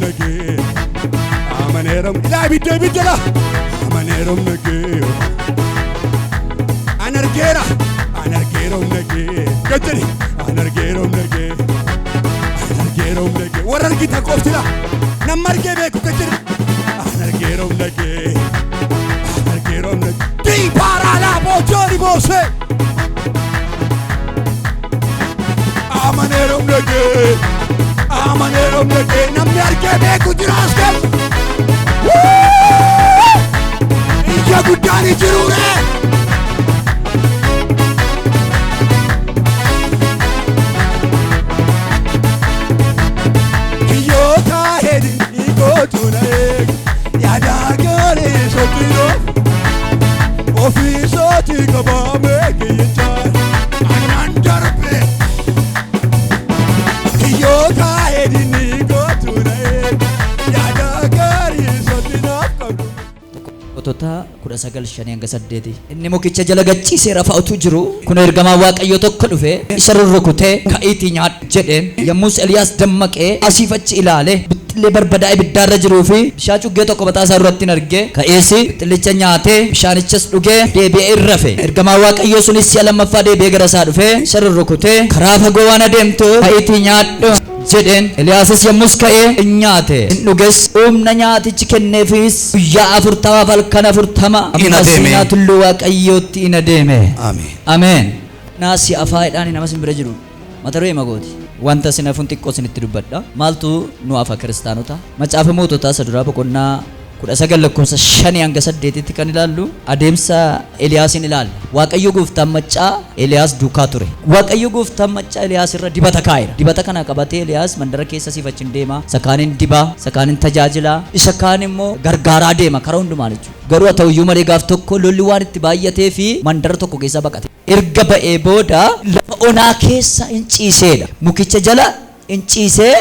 nage amaneeram ilaa bidda amaneeram nage anargeeram nage gajjani anargeeram nage warra argita qoftila nama argee beeku gajjani anargeeram nage di parala boojori boose amaneeram nage namni argee beeku jiraaskem ija guddaani jiruure kiyyota hedin ikotunaek yaadagare sotino ofiisoti qabame kiyyichaan anan darbe kiyyota hedin ikotunaek yaadagare sotino qabu Otota kuda sagal shanii hanga saddeeti inni mukicha jala gachiisee rafa'utu jiru kun ergamaa waaqayyoo tokko dhufe isa rurrukutee ka'iitii nyaadhu jedheen yommus Eliyaas dammaqee asiif achi ilaale bixxillee barbadaa'e ibiddaarra jiruu fi bishaan cuggee tokko mataa isaa irratti argee ka'eesi bixxillicha nyaatee bishaanichas dhugee deebi'ee rafe ergamaa waaqayyoo sunis si'a lammaffaa deebi'ee gara isaa dhufe isa rurrukutee karaa fagoo waan adeemtu ka'iitii nyaadhu jedheen Eliyaasis yommus ka'ee nyaate dhuges humna nyaatichi kenneefis guyyaa 40 halkan 40 ammas tulluu waaqayyootti in adeeme ameen naasi afaadhaan nama sin bira jiru mata duree magooti wanta sinafuun xiqqoo sinitti dubbadha maaltu nu afa kiristaanota macaafa moototaa isa duraa boqonnaa 19 lakkoofsa 5 hanga 8tti kan ilaallu adeemsa Eliyaasin ilaalla waaqayyo gooftaan maccaa Eliyaas duukaa ture waaqayyo gooftaan maccaa Eliyaas irra dibata kaa'eera dibata kana qabatee Eliyaas mandara keessa siifachin deema sakaanin dibaa sakaanin tajaajilaa isa kaan immoo gargaaraa deema karaa hundumaan jechuudha garuu haa ta'uyyuu malee gaaf tokko lolli waan itti baay'atee fi mandara tokko keessa baqate erga ba'ee booda lafa onaa keessa hin ciiseedha mukicha jala hin ciisee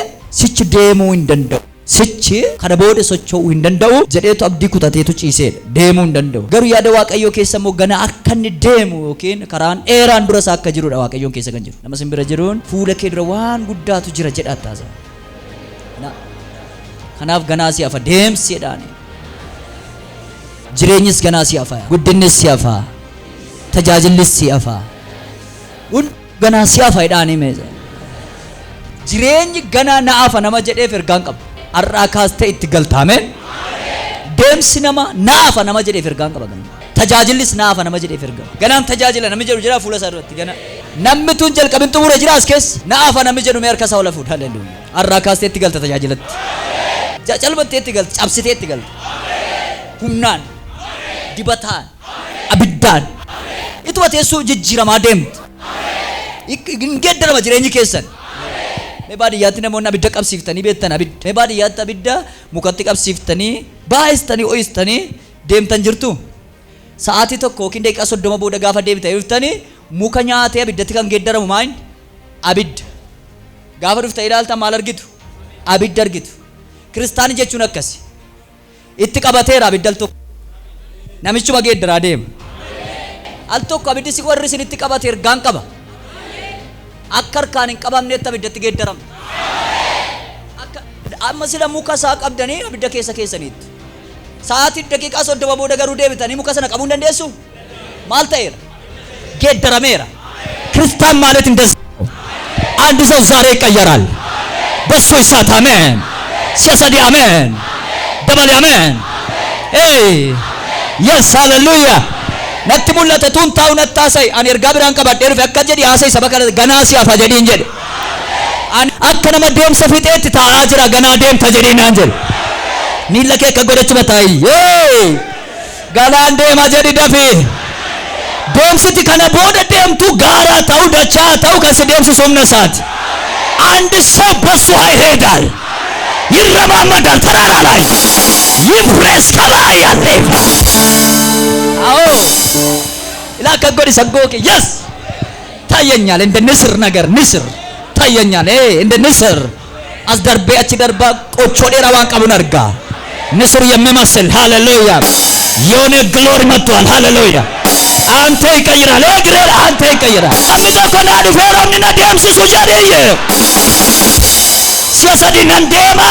sichi deemuu hin danda'u sichi kana booda socho'uu hin danda'u jedheetu abdii kutateetu ciiseedha deemuu hin danda'u garuu yaada waaqayyoo keessa immoo gana akka inni deemu yookiin karaan dheeraan dura isaa akka jirudha waaqayyoon keessa kan jiru nama sin bira jiruun fuula kee dura waan guddaatu jira jedha taasa kanaaf ganaa si hafa deemsi jedhaani jireenyis ganaa si hafa guddinnis si hafa tajaajillis si hafa ganaa si hafa jedhaani meeza jireenyi ganaa na hafa nama jedheef ergaan qabu arraa kaastee itti galtaameen deemsi nama naafa nama jedheef ergaan qaba tajaajillis naafa nama jedheef ergaa ganaan tajaajila namni jedhu jira fuula isaa irratti gana namni tun jalqabin xumura jira as keessa naafa namni jedhu mee harka isaa ola fuudha haleluuyaa arraa kaastee itti galta tajaajilatti calbattee itti galta cabsitee itti galta humnaan dibataan abiddaan ituma teessoo jijjiiramaa deemta hin geeddarama jireenyi keessan mee baadiyyaatti namoonni abidda qabsiiftanii beektan abidda mee baadiyyaatti abidda mukatti qabsiiftanii baay'istanii ooyistanii deemtan jirtu sa'aatii tokko yookiin daqiiqaa 30 booda gaafa deebitanii dhuftanii muka nyaatee abiddatti kan geeddaramu maal abidda gaafa dhuftanii ilaaltan maal argitu abidda argitu kiristaanii jechuun akkasi itti qabateera abidda tokko namichuma geeddaraa deema al tokko abiddi si warri isin itti qabateer gaan qaba akka harkaan hin qabamneetti abiddatti geeddaramta amma sila muka isaa qabdanii abidda keessaniitti sa'aatii daqiiqaa 30 booda garuu deebitanii muka sana qabuu hin dandeessu maal ta'eera geeddarameera ክርስቲያን ማለት እንደዚህ አንድ ሰው ዛሬ ይቀየራል በሱ ይሳት አሜን ሲያሰዲ አሜን ደበል አሜን yes hallelujah natti mul'ata tun taa'u nattaasay ani ergaa biraan qabadhee dhufe akka jedhi haasay saba kana ganaa si hafa jedhiin jedhe akka nama deemsa fixeetti taa'aa jira ganaa deemta jedhiin naan jedhe miilla kee akka godhachuma taa'i ganaan deema jedhi dafi deemsiti kana booda deemtu gaaraa ta'u dachaa ta'u kan si deemsisu humna isaati አንድ ሰው በሱ ይሄዳል ይረማመዳል ተራራ ላይ ይብረስ ከላይ ያለ አዎ ኢላከ ጎዲ ሰጎክ yes ታየኛል እንደ ንስር ነገር ንስር ታየኛል እንደ ንስር አስደርቤ አቺ ደርባ ቆቾ ዴራዋን ቀቡን አርጋ ንስር የሚመስል ሃሌሉያ የሆነ ግሎሪ መጥቷል ሃሌሉያ አንተ ይቀይራል እግሬን አንተ ይቀይራል አብዶ ኮናዲ ፌሮንና ደምስ ሱጃዴየ siasadi nan deema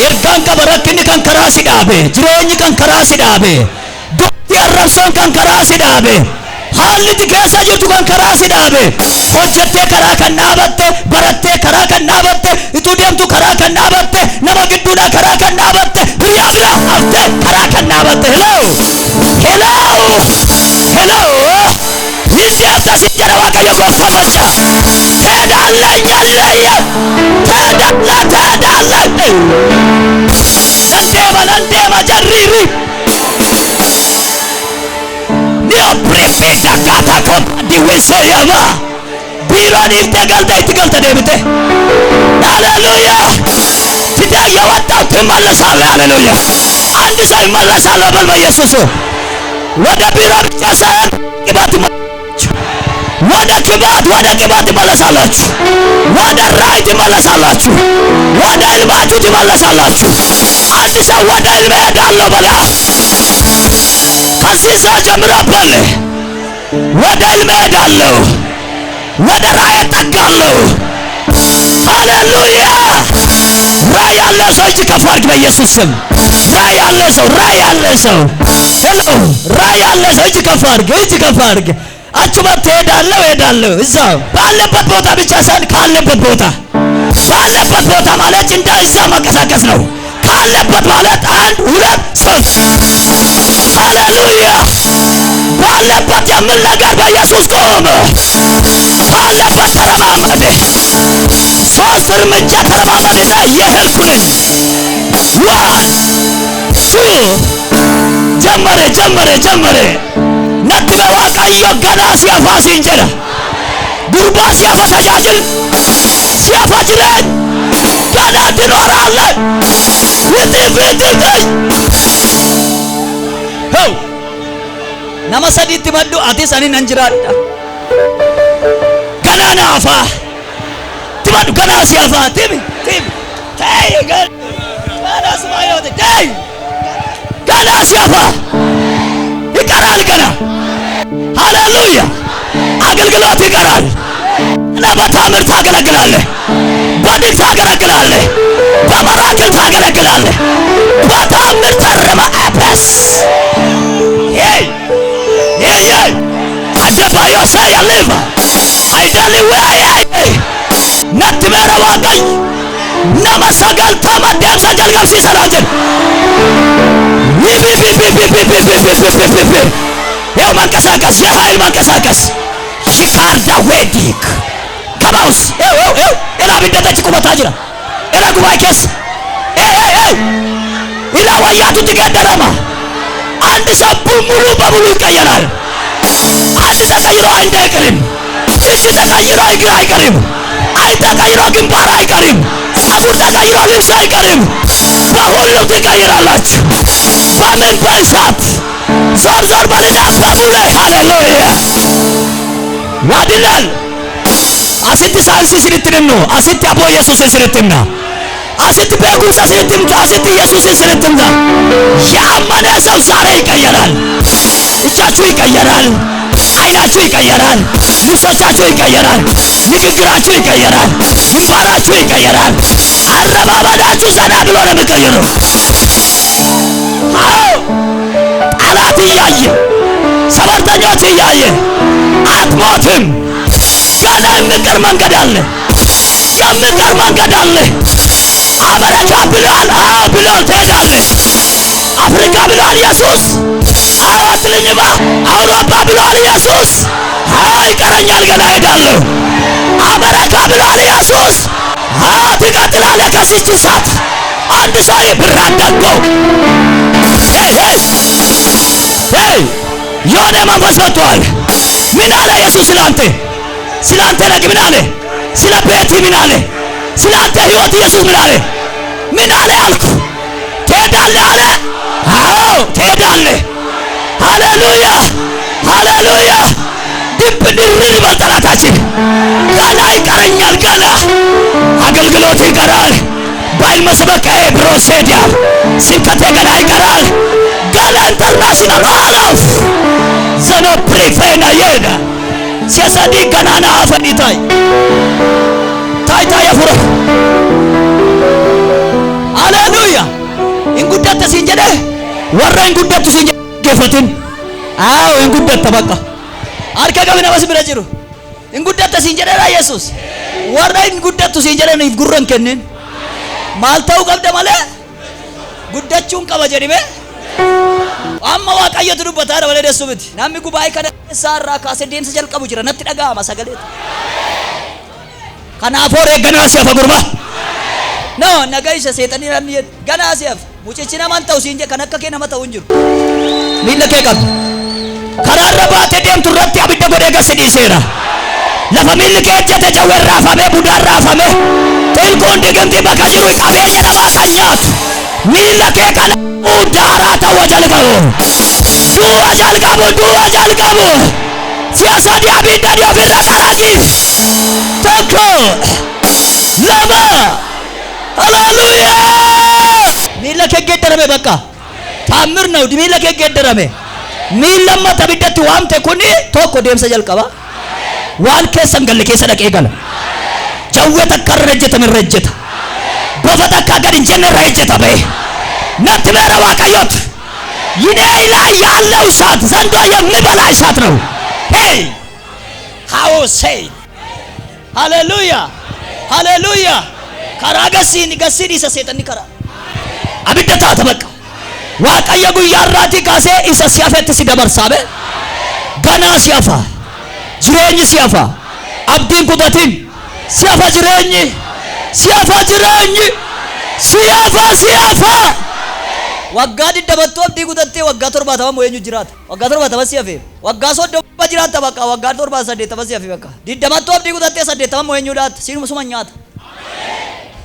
ergaan qabarakkinni kan karaa si dhaabe jireenyi kan karaa si dhaabe gooti arrabsoon kan karaa si dhaabe haalli keessa jirtu kan karaa si dhaabe hojjettee karaa kan dhaabatte barattee karaa kan dhaabatte ituu deemtu karaa kan dhaabatte nama gidduudha karaa kan dhaabatte biyyaa bira haftee karaa kan dhaabatte hello Isiata si jara waaqayyo gooftaa macha teedaallee jalleeyya teedaallee nan deema jarriiri ni oprifida kata kompadi wiseeyama biiroon iftee galta itti galta deebite haleluya fidayya wattaatti mallasaalle haleluya andi ሰው ይመለሳል በኢየሱስ ወደ ቢሮ ብቻ ሳይሆን ቅባት ወደ ቅባት ትመለሳላችሁ ወደ ራእይ ትመለሳላችሁ ወደ ህልማችሁ ትመለሳላችሁ አንድ ሰው ወደ ህልም እሄዳለሁ በላ ከዚህ ሰዓት ጀምሮ በል ወደ ህልም እሄዳለሁ ወደ ራእይ እጠጋለሁ ሃሌሉያ ራእይ ያለ ሰው እጅ ከፍ አድርግ በኢየሱስ ስም ራእይ ያለ ሰው ሄሎ ራእይ ያለ ሰው እጅ ከፍ አድርግ አጭበት ሄዳለሁ እዛው ባለበት ቦታ ብቻ ሳይሆን ካለበት ቦታ ማለት እንደ እዛ መንቀሳቀስ ነው ካለበት ማለት 1 2 3 ሃሌሉያ ባለበት የምን ነገር በኢየሱስ ቆመ ባለበት ተረማመደ 3 እርምጃ ተረማመደና የሄድኩኝ 1 2 ጀመረ ነጥበ waaqayyo ገና ሲያፋ ሲንጀራ ጉርባ ሲያፋ ተጃጅል ሲያፋ ጅራን ገና ትኖራለህ ውጥብጥብኝ ሆ ነመሰዲት መዱ አዲስ አኒ ነንጅራዳ ገና ናፋ ትመዱ ገና ሲያፋ ትም ታይ ገና ስማዮት ታይ ገና ሲያፋ ይቀራል ገና ሃሌሉያ አገልግሎት ይቀራል እና በታምር ታገለግላለህ በድል ታገለግላለህ በመራክል ታገለግላለህ በታምር ተረማ አበስ አደባዮ ሳያለባ አይዳሊ ወይ ነትመራ ዋቀይ ነመሰጋል ተመደብ ሰጀልጋው ሲሰራጀን ይኸው መንቀሳቀስ የኃይል መንቀሳቀስ ሽካርዳ ዌዲክ ከባውስ ይኸው ኤላብደተች ቁመታ ጅራ ኤላ ጉባኤስ ኢላ ወያቱ ትገደረማ አንድ ሰው ሙሉ በሙሉ ይቀየራል አንድ ተቀይሮ አይን አይቀርም እጅ ተቀይሮ እግር አይቀርም አይን ተቀይሮ ግንባር አይቀርም ጸጉር ተቀይሮ ልብስ አይቀርም በሁሉ ትቀይራላችሁ በምን በእሳት ዞር በልና በሙሉ ሃሌሉያ ዋድላል አሲት ሳንሲ ሲርትንኑ አሲት አቦ ኢየሱስ ሲርትና አሲት በጉሳ ሲርትም አሲት ኢየሱስ ሲርትና ያመነ ሰው ዛሬ ይቀየራል እጃችሁ ይቀየራል አይናችሁ ይቀየራል ልብሶቻችሁ ይቀየራል ንግግራችሁ ይቀየራል ግንባራችሁ ይቀየራል አረባባዳችሁ ዘና ብሎ ነው የሚቀየረው ጠላት እያየ ሰባተኞች እያየ አትሞትም ገና የሚቀር መንገድ አለ አሜሪካ ብሏል ብሏል ትሄዳለህ አፍሪካ ብሏል ኢየሱስ አትልኝማ አውሮፓ ብሏል ኢየሱስ ይቀረኛል ገና ሄዳለሁ አሜሪካ ብሏል ኢየሱስ ትቀጥላለህ ከዚህች ሰዓት አንድ ሰው ብራዳቀው የሆነ መንፈስ መጥቷል ምን አለ ኢየሱስ ስላንተ ነግ ምን አለ ስለ ቤት ምን አለ ስላንተ ህይወት ኢየሱስ ምን አለ አልኩ ትሄዳለህ አለ አዎ ትሄዳለህ ሃሌሉያ ድብ ድርር በጠላታችን ገና ይቀረኛል ገና አገልግሎት ይቀራል ባይል መስበከ ብሮሴዲያ ስብከቴ ገና ይቀራል ገና ኢንተርናሽናል አላፍ ዘኖ ፕሪፌና የዳ Siasadi kanana afani tay. Tay afura. Haleluya. Inguddatta siin jedhe warra inguddattu siin geeffatin. Inguddatta bakka. Harka qabina bas bira jiru. Inguddatta siin jedheera Yesuus. Warra inguddattu siin jedhaniif gurran kennin. Maal ta'uu qabda malee guddachuun qaba jedhime. Amma Waaqayyotu dubbataadha malee deessu miti. Namni gubaa'ee kana isaarraa kaasee deemsa jalqabu jira natti dhaga'ama sagaleetu. Kanaafuu reegganaa si hafa gurba. No nagaisa seexanii namni ganaa si hafa. Mucichi namaan ta'u siin kan akka kee nama ta'u hin jiru. Miila kee qabu. Karaarra baatee deemtu irratti abidda godhee gasi dhiiseera. Lafa miilli kee ejjete jawween raafame budaan raafame. Tilkuun digamtii bakka jiru qabeenya namaa kan nyaatu. Miila kee kana daaraa ta'uu jalqabu. Du'a jalqabu. Siyaasaan abidda ni ofirra qaraati. Tokko lama. Haleluya. Miila kee geeddarame bakka. Taamir na miila kee geeddarame. Miila mata abiddatti waamte kuni tokko deemsa jalqaba. Waan keessan galle keessa dhaqee gala. Jawwee takka irra ejjetame irra ejjeta. Bofa takka gad hin jenne irra ejjeta ba'e. Natti beera Waaqayyoot. ይኔ ላይ ያለው እሳት ዘንዶ የሚበላ እሳት ነው። ሄይ ሃው ሴይ ሃሌሉያ ሃሌሉያ ካራገሲን ገሲን ይሰሰተኒ ከራ አብደታ ተበቃ ዋቀየ ጉያራቲ ካሴ ይሰሲያፈት ሲደበርሳበ ገና ሲያፋ ጅሬኝ ሲያፋ አብዲን ኩደቲን ሲያፋ ጅሬኝ ሲያፋ waggaa diddabattu abdii kutattee waggaa 70 moo eenyu jiraata waggaa 70 si hafe waggaa 30 jiraata bakka waggaa 78 si hafe bakka diddabattu abdii kutattee 80 moo eenyu dhaata siinuma suma nyaata